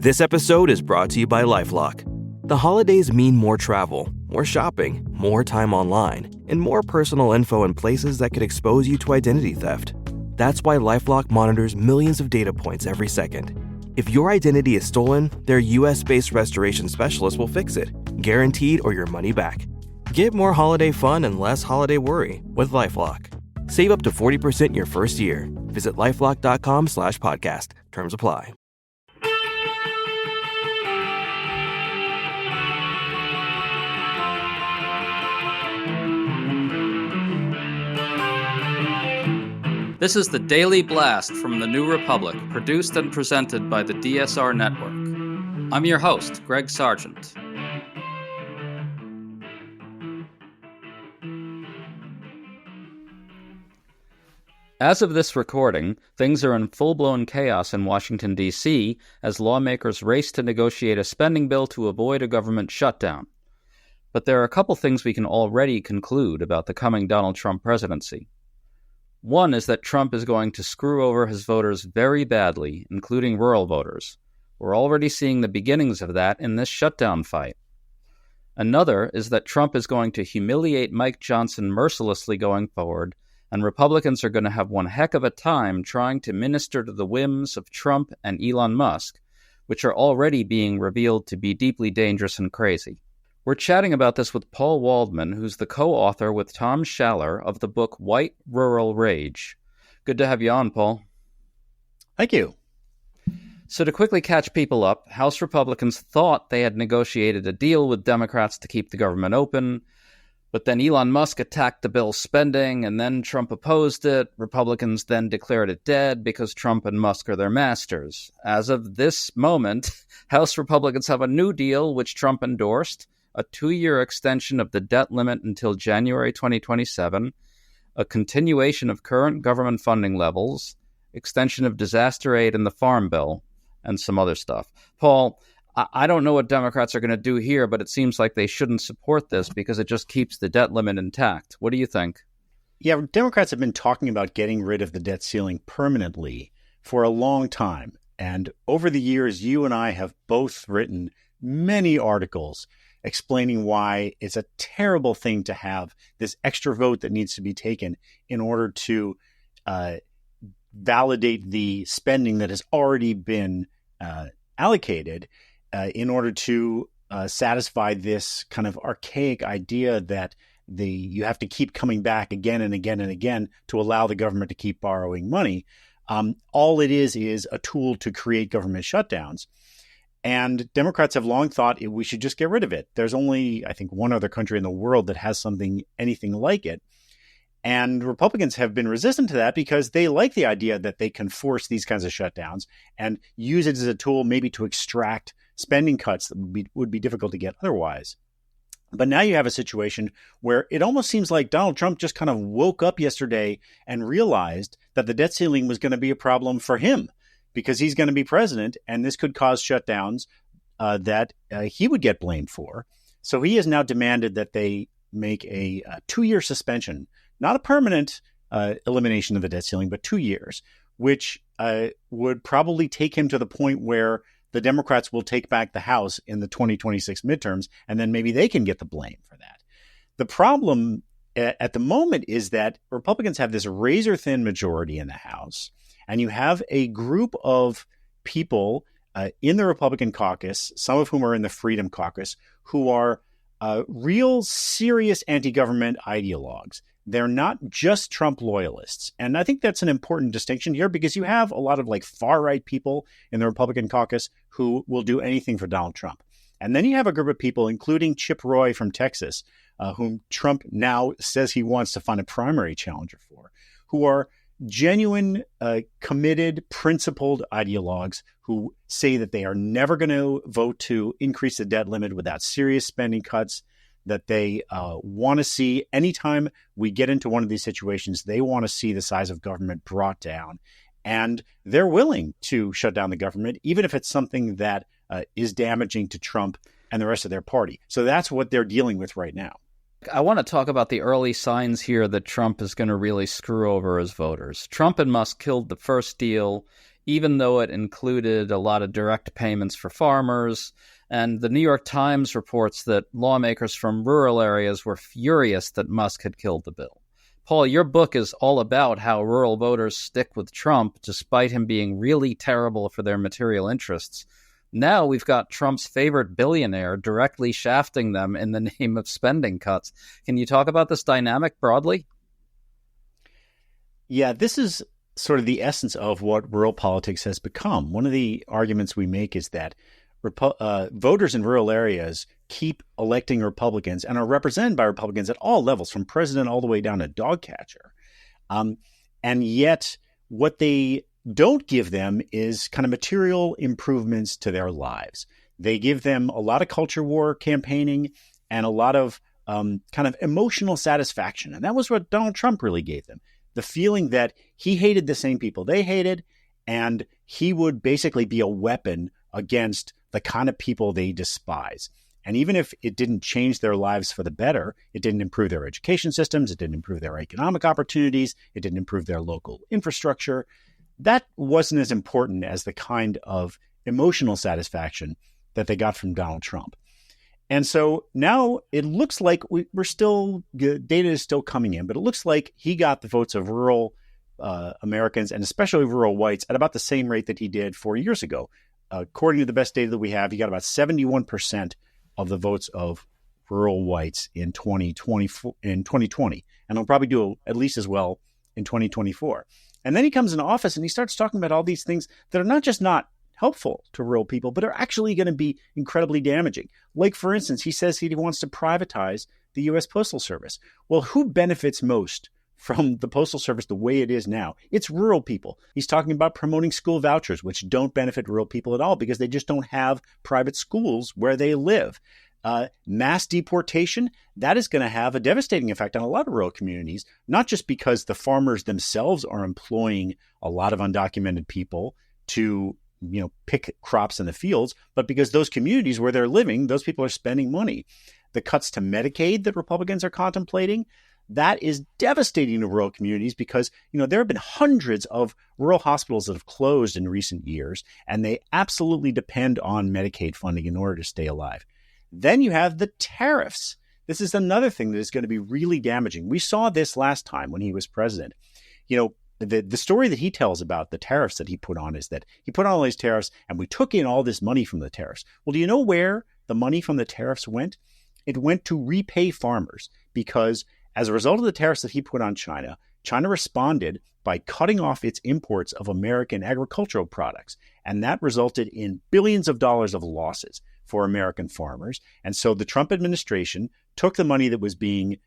This episode is brought to you by LifeLock. The holidays mean more travel, more shopping, more time online, and more personal info in places that could expose you to identity theft. That's why LifeLock monitors millions of data points every second. If your identity is stolen, their US-based restoration specialist will fix it, guaranteed or your money back. Get more holiday fun and less holiday worry with LifeLock. Save up to 40% your first year. Visit LifeLock.com/podcast. Terms apply. This is the Daily Blast from the New Republic, produced and presented by the DSR Network. I'm your host, Greg Sargent. As of this recording, things are in full-blown chaos in Washington, D.C., as lawmakers race to negotiate a spending bill to avoid a government shutdown. But there are a couple things we can already conclude about the coming Donald Trump presidency. One is that Trump is going to screw over his voters very badly, including rural voters. We're already seeing the beginnings of that in this shutdown fight. Another is that Trump is going to humiliate Mike Johnson mercilessly going forward, and Republicans are going to have one heck of a time trying to minister to the whims of Trump and Elon Musk, which are already being revealed to be deeply dangerous and crazy. We're chatting about this with Paul Waldman, who's the co-author with Tom Schaller of the book White Rural Rage. Good to have you on, Paul. Thank you. So to quickly catch people up, House Republicans thought they had negotiated a deal with Democrats to keep the government open, but then Elon Musk attacked the bill's spending, and then Trump opposed it. Republicans then declared it dead because Trump and Musk are their masters. As of this moment, House Republicans have a new deal, which Trump endorsed, a 2-year extension of the debt limit until January 2027, a continuation of current government funding levels, extension of disaster aid in the Farm Bill, and some other stuff. Paul, I don't know what Democrats are going to do here, but it seems like they shouldn't support this because it just keeps the debt limit intact. What do you think? Yeah, Democrats have been talking about getting rid of the debt ceiling permanently for a long time. And over the years, you and I have both written many articles explaining why it's a terrible thing to have this extra vote that needs to be taken in order to validate the spending that has already been allocated in order to satisfy this kind of archaic idea that you have to keep coming back again and again and again to allow the government to keep borrowing money. All it is a tool to create government shutdowns. And Democrats have long thought we should just get rid of it. There's only, I think, one other country in the world that has anything like it. And Republicans have been resistant to that because they like the idea that they can force these kinds of shutdowns and use it as a tool maybe to extract spending cuts that would be difficult to get otherwise. But now you have a situation where it almost seems like Donald Trump just kind of woke up yesterday and realized that the debt ceiling was going to be a problem for him, because he's going to be president, and this could cause shutdowns that he would get blamed for. So he has now demanded that they make a 2-year suspension, not a permanent elimination of the debt ceiling, but 2 years, which would probably take him to the point where the Democrats will take back the House in the 2026 midterms, and then maybe they can get the blame for that. The problem at the moment is that Republicans have this razor-thin majority in the House, and you have a group of people in the Republican caucus, some of whom are in the Freedom Caucus, who are real serious anti-government ideologues. They're not just Trump loyalists. And I think that's an important distinction here, because you have a lot of far-right people in the Republican caucus who will do anything for Donald Trump. And then you have a group of people, including Chip Roy from Texas, whom Trump now says he wants to find a primary challenger for, who are genuine, committed, principled ideologues who say that they are never going to vote to increase the debt limit without serious spending cuts, that they want to see, anytime we get into one of these situations, they want to see the size of government brought down. And they're willing to shut down the government, even if it's something that is damaging to Trump and the rest of their party. So that's what they're dealing with right now. I want to talk about the early signs here that Trump is going to really screw over his voters. Trump and Musk killed the first deal. even though it included a lot of direct payments for farmers. And the New York Times reports that lawmakers from rural areas were furious that Musk had killed the bill. Paul, your book is all about how rural voters stick with Trump despite him being really terrible for their material interests. Now we've got Trump's favorite billionaire directly shafting them in the name of spending cuts. Can you talk about this dynamic broadly? Yeah, this is sort of the essence of what rural politics has become. One of the arguments we make is that voters in rural areas keep electing Republicans and are represented by Republicans at all levels, from president all the way down to dog catcher. And yet what they don't give them is kind of material improvements to their lives. They give them a lot of culture war campaigning and a lot of kind of emotional satisfaction. And that was what Donald Trump really gave them. The feeling that he hated the same people they hated, and he would basically be a weapon against the kind of people they despise. And even if it didn't change their lives for the better, it didn't improve their education systems, it didn't improve their economic opportunities, it didn't improve their local infrastructure, that wasn't as important as the kind of emotional satisfaction that they got from Donald Trump. And so now it looks like we're still, data is still coming in, but it looks like he got the votes of rural Americans and especially rural whites at about the same rate that he did 4 years ago. According to the best data that we have, he got about 71% of the votes of rural whites in 2020. And he'll probably do at least as well in 2024. And then he comes into office and he starts talking about all these things that are not just not helpful to rural people, but are actually going to be incredibly damaging. Like, for instance, he says he wants to privatize the U.S. Postal Service. Well, who benefits most from the Postal Service the way it is now? It's rural people. He's talking about promoting school vouchers, which don't benefit rural people at all because they just don't have private schools where they live. Mass deportation, that is going to have a devastating effect on a lot of rural communities, not just because the farmers themselves are employing a lot of undocumented people to pick crops in the fields, but because those communities where they're living, those people are spending money. The cuts to Medicaid that Republicans are contemplating, that is devastating to rural communities because, there have been hundreds of rural hospitals that have closed in recent years, and they absolutely depend on Medicaid funding in order to stay alive. Then you have the tariffs. This is another thing that is going to be really damaging. We saw this last time when he was president. The story that he tells about the tariffs that he put on is that he put on all these tariffs and we took in all this money from the tariffs. Well, do you know where the money from the tariffs went? It went to repay farmers because as a result of the tariffs that he put on China, China responded by cutting off its imports of American agricultural products. And that resulted in billions of dollars of losses for American farmers. And so the Trump administration took the money that was being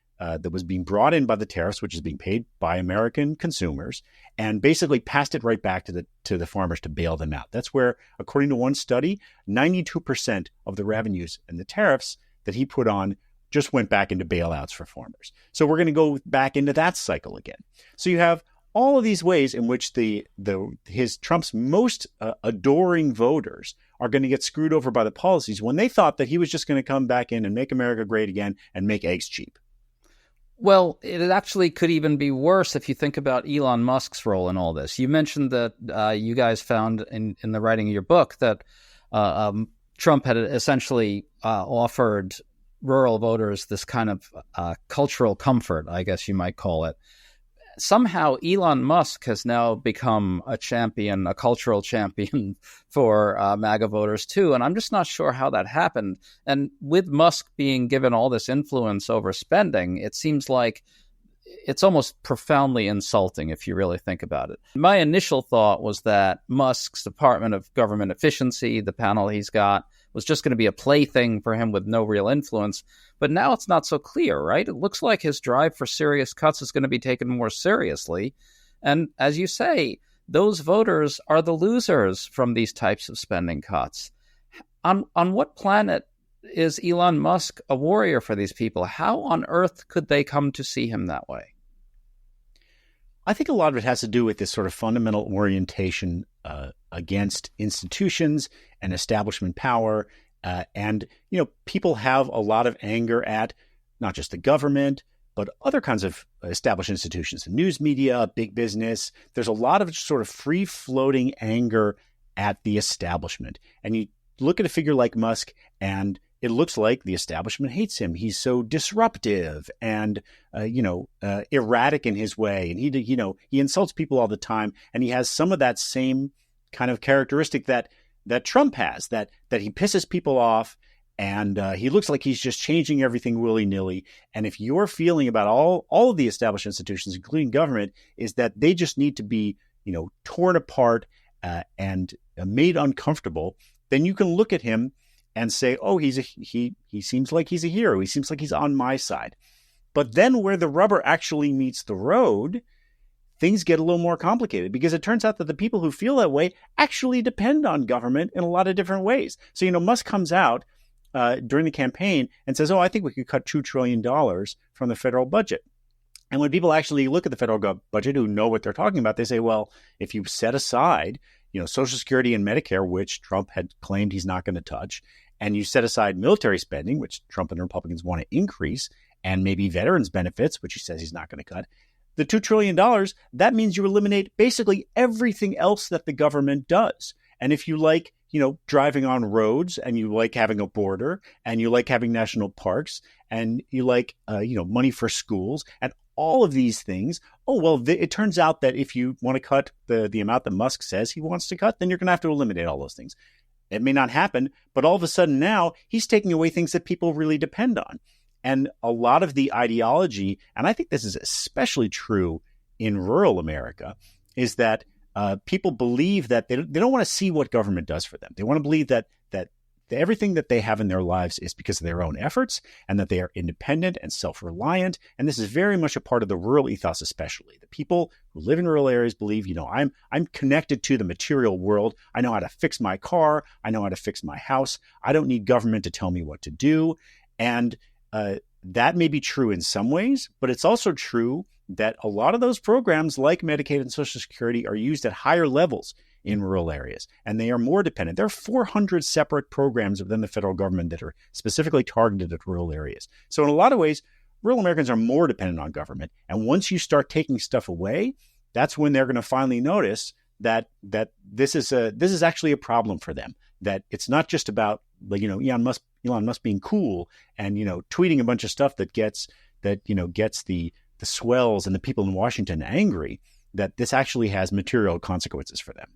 brought in by the tariffs, which is being paid by American consumers, and basically passed it right back to the farmers to bail them out. That's where, according to one study, 92% of the revenues and the tariffs that he put on just went back into bailouts for farmers. So we're going to go back into that cycle again. So you have all of these ways in which Trump's most adoring voters are going to get screwed over by the policies when they thought that he was just going to come back in and make America great again and make eggs cheap. Well, it actually could even be worse if you think about Elon Musk's role in all this. You mentioned that you guys found in the writing of your book that Trump had essentially offered rural voters this kind of cultural comfort, I guess you might call it. Somehow Elon Musk has now become a champion, a cultural champion for MAGA voters too. And I'm just not sure how that happened. And with Musk being given all this influence over spending, it seems like it's almost profoundly insulting if you really think about it. My initial thought was that Musk's Department of Government Efficiency, the panel he's got, was just going to be a plaything for him with no real influence. But now it's not so clear, right? It looks like his drive for serious cuts is going to be taken more seriously. And as you say, those voters are the losers from these types of spending cuts. On what planet is Elon Musk a warrior for these people? How on earth could they come to see him that way? I think a lot of it has to do with this sort of fundamental orientation against institutions and establishment power. And people have a lot of anger at not just the government, but other kinds of established institutions, the news media, big business, there's a lot of sort of free-floating anger at the establishment. And you look at a figure like Musk, and it looks like the establishment hates him. He's so disruptive and, erratic in his way. And he insults people all the time. And he has some of that same kind of characteristic that Trump has, that he pisses people off. And he looks like he's just changing everything willy-nilly. And if your feeling about all of the established institutions, including government, is that they just need to be, torn apart and made uncomfortable, then you can look at him and say, oh, he seems like he's a hero. He seems like he's on my side. But then where the rubber actually meets the road, things get a little more complicated, because it turns out that the people who feel that way actually depend on government in a lot of different ways. So, Musk comes out during the campaign and says, oh, I think we could cut $2 trillion from the federal budget. And when people actually look at the federal budget who know what they're talking about, they say, well, if you set aside, Social Security and Medicare, which Trump had claimed he's not going to touch, and you set aside military spending, which Trump and the Republicans want to increase, and maybe veterans benefits, which he says he's not going to cut, the $2 trillion, that means you eliminate basically everything else that the government does. And if you like, driving on roads, and you like having a border, and you like having national parks, and you like, money for schools, and all of these things, it turns out that if you want to cut the amount that Musk says he wants to cut, then you're going to have to eliminate all those things. It may not happen, but all of a sudden now he's taking away things that people really depend on. And a lot of the ideology, and I think this is especially true in rural America, is that people believe that they don't want to see what government does for them. They want to believe that everything that they have in their lives is because of their own efforts, and that they are independent and self-reliant. And this is very much a part of the rural ethos, especially. The people who live in rural areas believe, I'm connected to the material world. I know how to fix my car. I know how to fix my house. I don't need government to tell me what to do. And that may be true in some ways, but it's also true that a lot of those programs like Medicaid and Social Security are used at higher levels in rural areas, and they are more dependent. There are 400 separate programs within the federal government that are specifically targeted at rural areas. So in a lot of ways, rural Americans are more dependent on government. And once you start taking stuff away, that's when they're going to finally notice that this is actually a problem for them. That it's not just about Elon Musk being cool and tweeting a bunch of stuff that gets the swells and the people in Washington angry. That this actually has material consequences for them.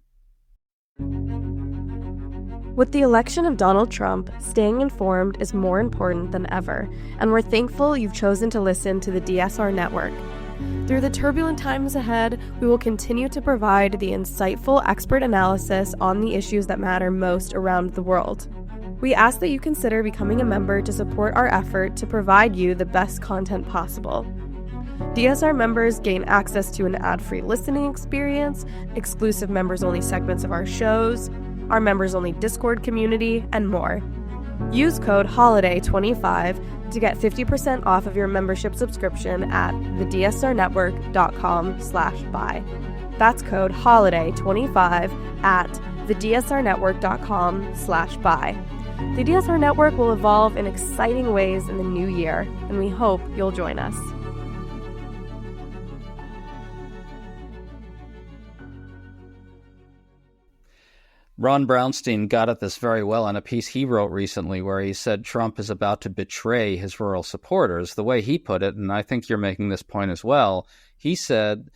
With the election of Donald Trump, staying informed is more important than ever, and we're thankful you've chosen to listen to the DSR Network. Through the turbulent times ahead, we will continue to provide the insightful expert analysis on the issues that matter most around the world. We ask that you consider becoming a member to support our effort to provide you the best content possible. DSR members gain access to an ad-free listening experience, exclusive members-only segments of our shows, our members-only Discord community, and more. Use code HOLIDAY25 to get 50% off of your membership subscription at thedsrnetwork.com/buy. That's code HOLIDAY25 at thedsrnetwork.com/buy. The DSR Network will evolve in exciting ways in the new year, and we hope you'll join us. Ron Brownstein got at this very well in a piece he wrote recently where he said Trump is about to betray his rural supporters. The way he put it, and I think you're making this point as well, he said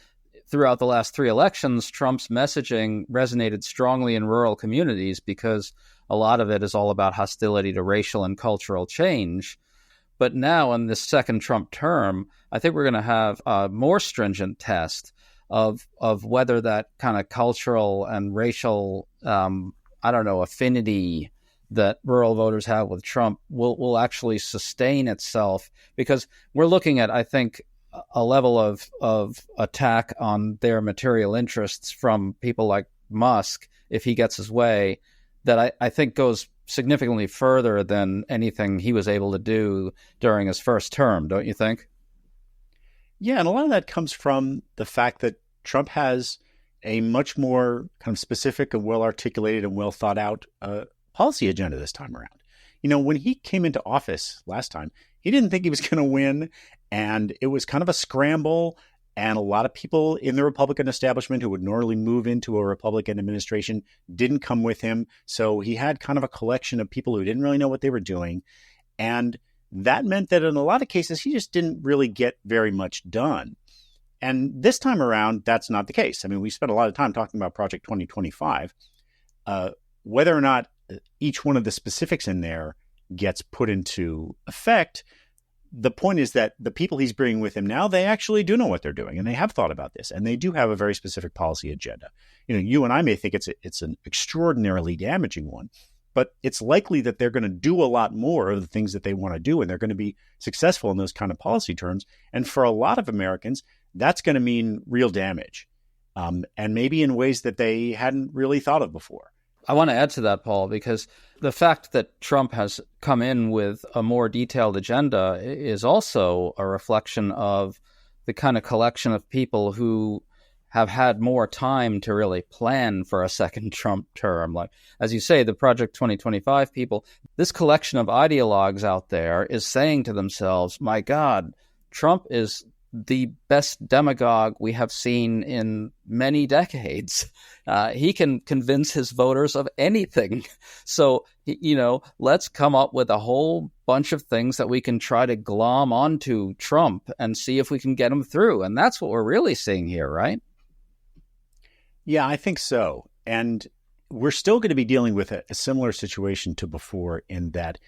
throughout the last 3 elections, Trump's messaging resonated strongly in rural communities because a lot of it is all about hostility to racial and cultural change. But now in this second Trump term, I think we're going to have a more stringent test of whether that kind of cultural and racial, affinity that rural voters have with Trump will actually sustain itself, because we're looking at, I think, a level of attack on their material interests from people like Musk, if he gets his way, that I think goes significantly further than anything he was able to do during his first term, don't you think? Yeah, and a lot of that comes from the fact that Trump has a much more kind of specific and well-articulated and well-thought-out policy agenda this time around. When he came into office last time, he didn't think he was going to win. And it was kind of a scramble. And a lot of people in the Republican establishment who would normally move into a Republican administration didn't come with him. So he had kind of a collection of people who didn't really know what they were doing. And that meant that in a lot of cases, he just didn't really get very much done. And this time around, that's not the case. I mean, we spent a lot of time talking about Project 2025. Whether or not each one of the specifics in there gets put into effect, the point is that the people he's bringing with him now, they actually do know what they're doing, and they have thought about this, and they do have a very specific policy agenda. You know, you and I may think it's an extraordinarily damaging one, but it's likely that they're going to do a lot more of the things that they want to do, and they're going to be successful in those kind of policy terms. And for a lot of Americans, that's going to mean real damage, and maybe in ways that they hadn't really thought of before. I want to add to that, Paul, because the fact that Trump has come in with a more detailed agenda is also a reflection of the kind of collection of people who have had more time to really plan for a second Trump term. Like, as you say, the Project 2025 people, this collection of ideologues out there is saying to themselves, my God, Trump is the best demagogue we have seen in many decades. He can convince his voters of anything. So, let's come up with a whole bunch of things that we can try to glom onto Trump and see if we can get him through. And that's what we're really seeing here, right? Yeah, I think so. And we're still going to be dealing with a similar situation to before, in that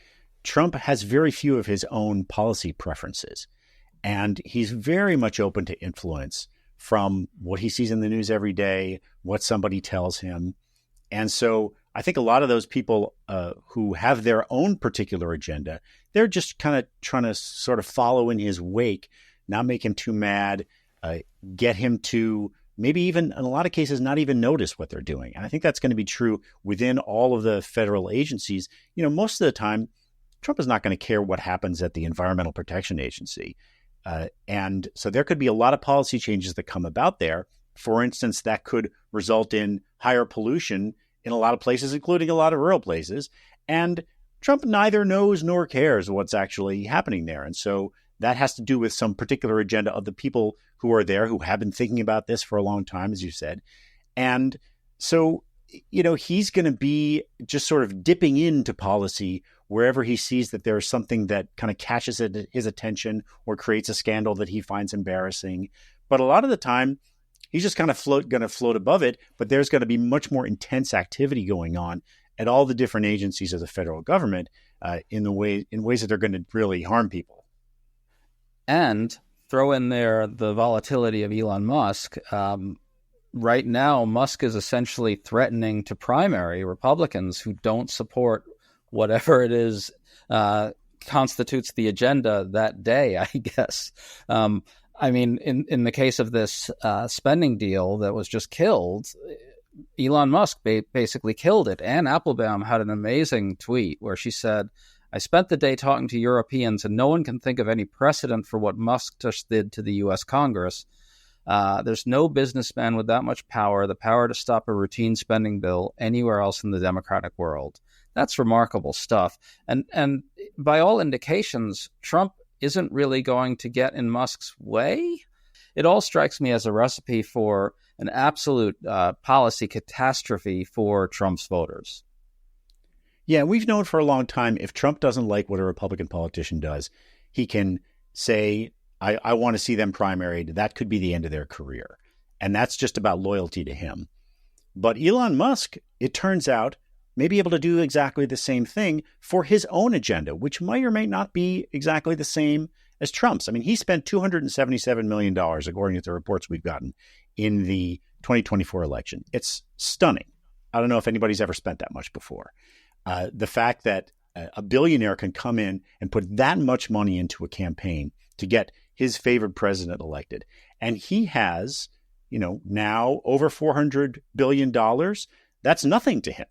Trump has very few of his own policy preferences. And he's very much open to influence from what he sees in the news every day, what somebody tells him. And so I think a lot of those people who have their own particular agenda, they're just kind of trying to sort of follow in his wake, not make him too mad, get him to maybe even in a lot of cases not even notice what they're doing. And I think that's going to be true within all of the federal agencies. Most of the time, Trump is not going to care what happens at the Environmental Protection Agency. And so there could be a lot of policy changes that come about there. For instance, that could result in higher pollution in a lot of places, including a lot of rural places. And Trump neither knows nor cares what's actually happening there. And so that has to do with some particular agenda of the people who are there, who have been thinking about this for a long time, as you said. And so, he's going to be just sort of dipping into policy wherever he sees that there's something that kind of catches his attention or creates a scandal that he finds embarrassing. But a lot of the time, he's just kind of going to float above it. But there's going to be much more intense activity going on at all the different agencies of the federal government in ways that are going to really harm people. And throw in there the volatility of Elon Musk. Right now, Musk is essentially threatening to primary Republicans who don't support whatever it is constitutes the agenda that day, I guess. I mean, in the case of this spending deal that was just killed, Elon Musk basically killed it. Anne Applebaum had an amazing tweet where she said, I spent the day talking to Europeans and no one can think of any precedent for what Musk just did to the U.S. Congress. There's no businessman with that much power, the power to stop a routine spending bill anywhere else in the democratic world. That's remarkable stuff. And by all indications, Trump isn't really going to get in Musk's way. It all strikes me as a recipe for an absolute policy catastrophe for Trump's voters. Yeah, we've known for a long time, if Trump doesn't like what a Republican politician does, he can say, I want to see them primaried. That could be the end of their career. And that's just about loyalty to him. But Elon Musk, it turns out, may be able to do exactly the same thing for his own agenda, which may or may not be exactly the same as Trump's. I mean, he spent $277 million, according to the reports we've gotten, in the 2024 election. It's stunning. I don't know if anybody's ever spent that much before. The fact that a billionaire can come in and put that much money into a campaign to get his favorite president elected. And he has, now over $400 billion. That's nothing to him.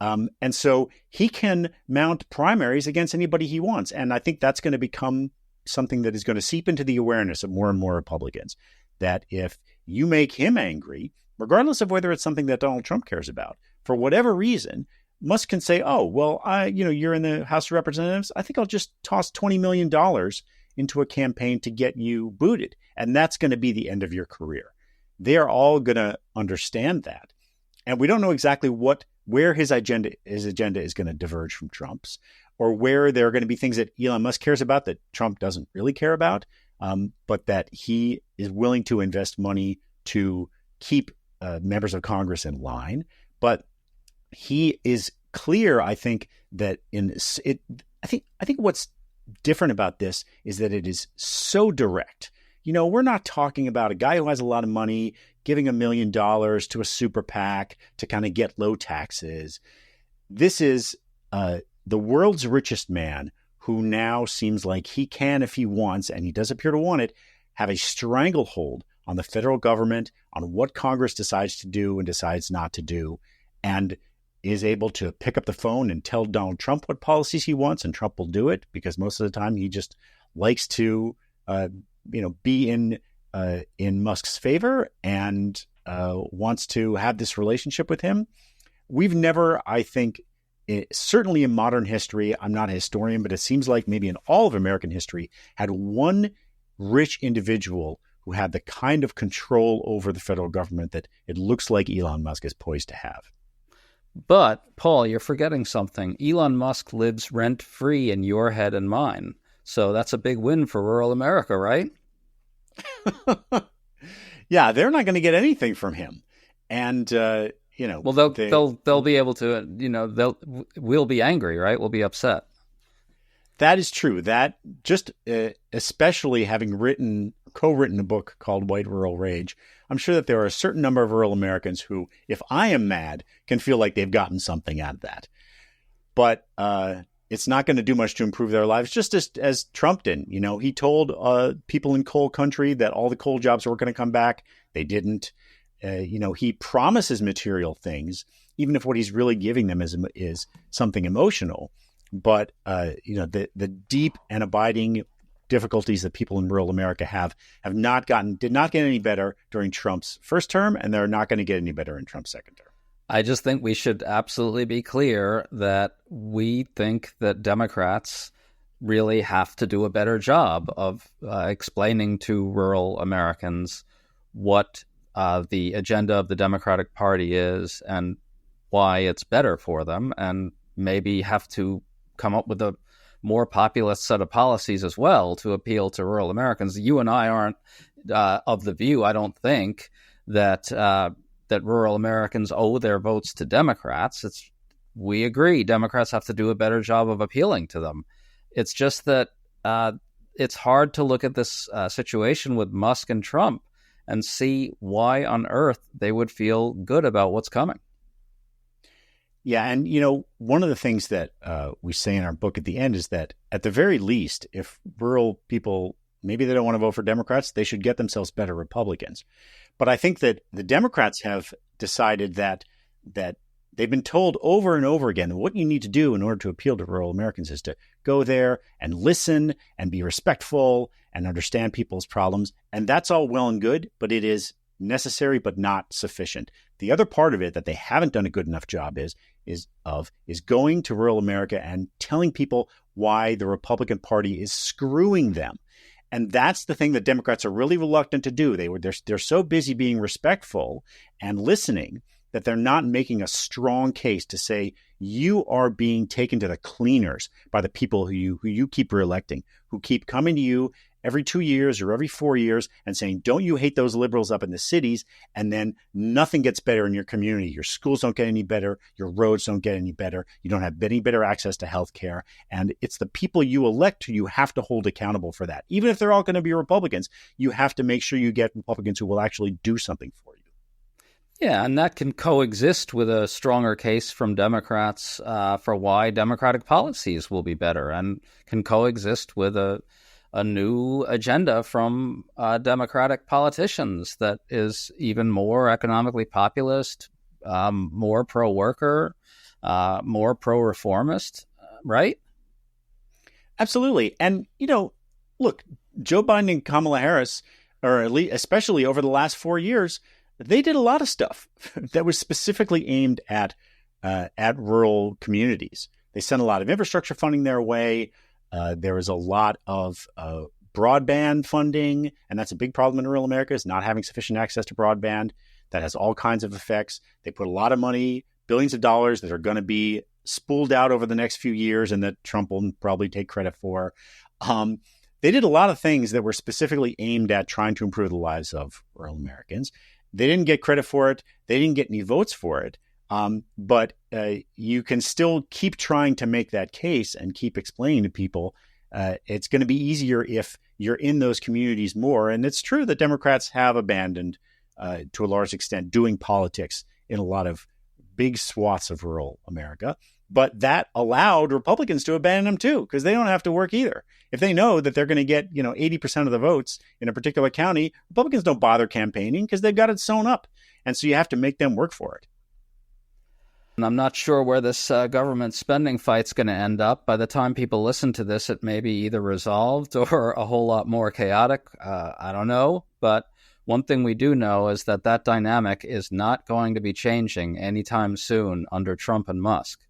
And so he can mount primaries against anybody he wants. And I think that's going to become something that is going to seep into the awareness of more and more Republicans, that if you make him angry, regardless of whether it's something that Donald Trump cares about, for whatever reason, Musk can say, oh, well, you're in the House of Representatives. I think I'll just toss $20 million into a campaign to get you booted. And that's going to be the end of your career. They are all going to understand that. And we don't know exactly where his agenda is going to diverge from Trump's, or where there are going to be things that Elon Musk cares about that Trump doesn't really care about, but that he is willing to invest money to keep members of Congress in line. But he is clear, I think, that I think what's different about this is that it is so direct. We're not talking about a guy who has a lot of money giving $1 million to a super PAC to kind of get low taxes. This is the world's richest man who now seems like he can, if he wants, and he does appear to want it, have a stranglehold on the federal government, on what Congress decides to do and decides not to do, and is able to pick up the phone and tell Donald Trump what policies he wants, and Trump will do it because most of the time he just likes to be in Musk's favor and wants to have this relationship with him. We've never, I think, certainly in modern history, I'm not a historian, but it seems like maybe in all of American history, had one rich individual who had the kind of control over the federal government that it looks like Elon Musk is poised to have. But, Paul, you're forgetting something. Elon Musk lives rent-free in your head and mine. So that's a big win for rural America, right? Yeah, they're not going to get anything from him. And, well, they'll be able to, we'll be angry, right? We'll be upset. That is true. That just especially having co-written a book called White Rural Rage, I'm sure that there are a certain number of rural Americans who, if I am mad, can feel like they've gotten something out of that. But it's not going to do much to improve their lives, just as Trump did. He told people in coal country that all the coal jobs were going to come back. They didn't. He promises material things, even if what he's really giving them is something emotional. But the deep and abiding difficulties that people in rural America did not get any better during Trump's first term, and they're not going to get any better in Trump's second term. I just think we should absolutely be clear that we think that Democrats really have to do a better job of explaining to rural Americans what the agenda of the Democratic Party is and why it's better for them, and maybe have to come up with a more populist set of policies as well to appeal to rural Americans. You and I aren't of the view, I don't think, that rural Americans owe their votes to Democrats. We agree Democrats have to do a better job of appealing to them. It's just that it's hard to look at this situation with Musk and Trump and see why on earth they would feel good about what's coming. Yeah, and one of the things that we say in our book at the end is that at the very least, if rural people, maybe they don't want to vote for Democrats, they should get themselves better Republicans. But I think that the Democrats have decided that they've been told over and over again that what you need to do in order to appeal to rural Americans is to go there and listen and be respectful and understand people's problems. And that's all well and good, but it is necessary but not sufficient. The other part of it that they haven't done a good enough job is going to rural America and telling people why the Republican Party is screwing them. And that's the thing that Democrats are really reluctant to do. They're so busy being respectful and listening that they're not making a strong case to say you are being taken to the cleaners by the people who you keep reelecting, who keep coming to you every 2 years or every 4 years and saying, don't you hate those liberals up in the cities? And then nothing gets better in your community. Your schools don't get any better. Your roads don't get any better. You don't have any better access to health care. And it's the people you elect who you have to hold accountable for that. Even if they're all going to be Republicans, you have to make sure you get Republicans who will actually do something for you. Yeah, and that can coexist with a stronger case from Democrats for why Democratic policies will be better, and can coexist with a new agenda from Democratic politicians that is even more economically populist, more pro-worker, more pro-reformist, right? Absolutely. And, look, Joe Biden and Kamala Harris, or at least especially over the last 4 years, they did a lot of stuff that was specifically aimed at at rural communities. They sent a lot of infrastructure funding their way. There is a lot of broadband funding, and that's a big problem in rural America, is not having sufficient access to broadband. That has all kinds of effects. They put a lot of money, billions of dollars that are going to be spooled out over the next few years and that Trump will probably take credit for. They did a lot of things that were specifically aimed at trying to improve the lives of rural Americans. They didn't get credit for it. They didn't get any votes for it. But you can still keep trying to make that case and keep explaining to people it's going to be easier if you're in those communities more. And it's true that Democrats have abandoned, to a large extent, doing politics in a lot of big swaths of rural America. But that allowed Republicans to abandon them too, because they don't have to work either. If they know that they're going to get 80% of the votes in a particular county, Republicans don't bother campaigning because they've got it sewn up. And so you have to make them work for it. And I'm not sure where this government spending fight's going to end up. By the time people listen to this, it may be either resolved or a whole lot more chaotic. I don't know. But one thing we do know is that dynamic is not going to be changing anytime soon under Trump and Musk.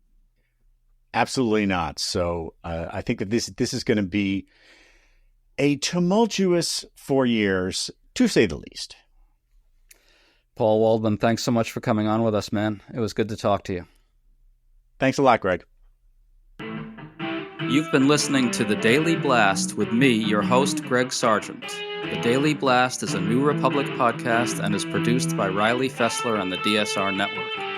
Absolutely not. So I think that this is going to be a tumultuous 4 years, to say the least. Paul Waldman, thanks so much for coming on with us, man. It was good to talk to you. Thanks a lot, Greg. You've been listening to The Daily Blast with me, your host, Greg Sargent. The Daily Blast is a New Republic podcast and is produced by Riley Fessler on the DSR Network.